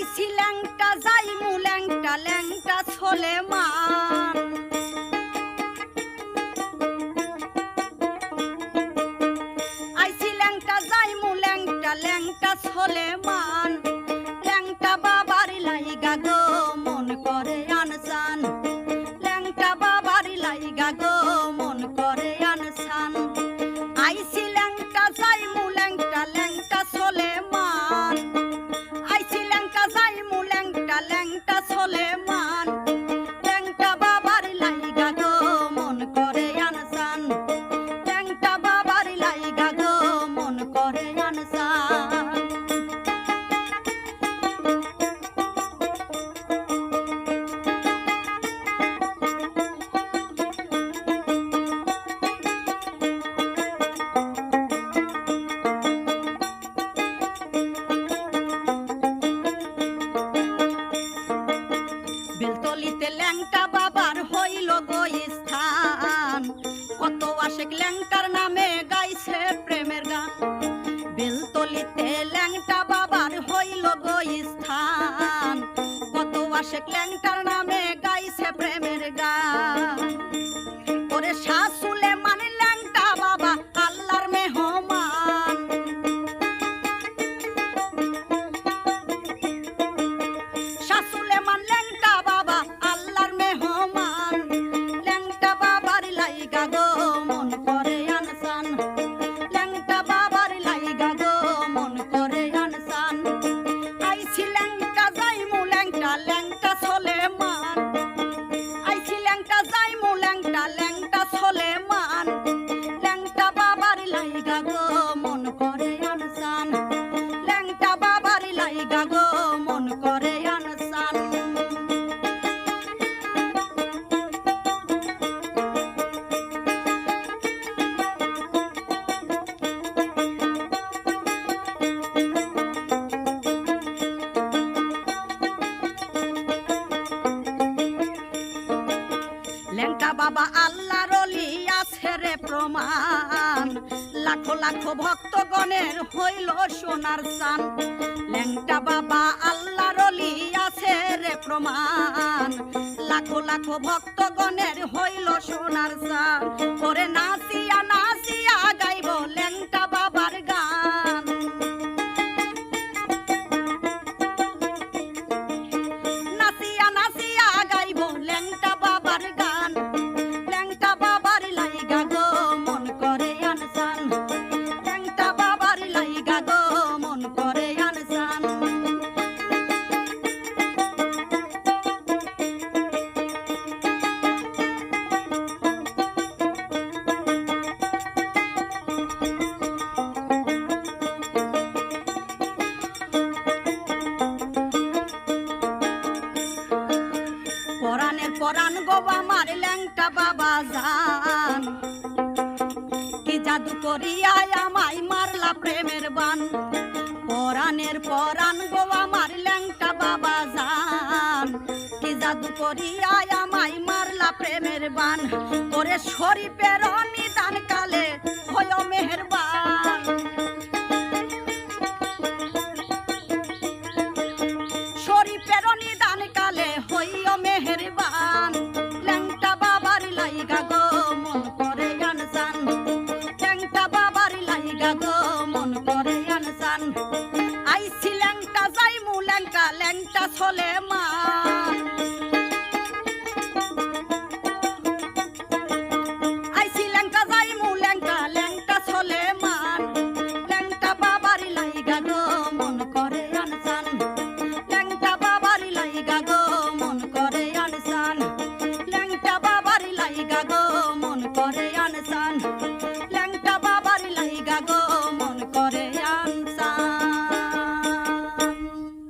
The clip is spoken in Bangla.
আইছি ল্যাংটা যাইমু ল্যাংটা ল্যাংটা সোলেমান আইছি ল্যাংটা যাইমু ল্যাংটা ল্যাংটা সোলেমান ল্যাংটা বাবার লাইগা গো মন করে আনসান ল্যাংটা বাবার লাইগা গো মন করে আনসান আইছি ল্যাংটা যাইমু ল্যাংটা ল্যাংটা সোলেমান আইছি ল্যাংটা যাইমু ল্যাংটা ল্যাংটা সোলেমান ল্যাংটা বাবার লাইগা গো মন করে আনসান ল্যাংটা বাবার লাইগা গো মন করে আনসান বেলতলিতে ল্যাংটা বাবার হইল গো স্থান কত আশেক ল্যাংটার নামে গাইছে প্রেমের গান বেলতলিতে ল্যাংটা বাবার হইল গো স্থান কত আশেক ল্যাংটার নামে গাইছে প্রেমের গান ওরে শাহ সুলেমান ল্যাংটা বাবা আল্লাহর মেহমান শাহ সুলেমান ল্যাংটা বাবা আল্লাহর মেহমান ল্যাংটা বাবার লাইগা গো মন করে আনসান ল্যাংটা বাবার লাইগা গো মন করে আনসান আইছি ল্যাংটা যাইমু ল্যাংটা ল্যাংটা সোলেমান আইছি ল্যাংটা যাইমু ল্যাংটা ল্যাংটা সোলেমান ল্যাংটা বাবার লাইগা গো মন করে আনসান ল্যাংটা বাবার লাইগা গো মন করে আনসান ল্যাংটা বাবা আল্লাহর ওলি আছে রে প্রমাণ লাখো লাখো ভক্তগণের হইল সোনার চান ল্যাংটা বাবা আল্লাহর ওলি আছে রে প্রমাণ লাখো লাখো ভক্তগণের হইল সোনার চান ওরে নাচিয়া নাচিয়া গাইব ল্যাংটা বাবার গান নাচিয়া নাচিয়া গাইব ল্যাংটা বাবার গান ল্যাংটা বাবার লাইগা গো মন করে আনসান ল্যাংটা বাবার লাইগা গো মন করে আনসান পরাণের পরাণ গো আমার ল্যাংটা বাবা জান কি জাদু করিয়া আমায় মারলা প্রেমের বান পরাণের পরাণ গো আমার ল্যাংটা বাবা জান কি জাদু করিয়া আমায় মারলা প্রেমের বান ওরে শরীফের নিদান কালে হয় মেহেরবান শরীফের নিদান কালে হইও মেহেরবান ল্যাংটা বাবার লাইগা গো মন করে আনসান ল্যাংটা বাবার লাইগা গো মন করে আনসান আইছি ল্যাংটা যাইমু ল্যাংটা ল্যাংটা সোলেমান আইছি ল্যাংটা যাইমু ল্যাংটা ল্যাংটা সোলেমান ল্যাংটা বাবার লাইগা গো মন করে আনসান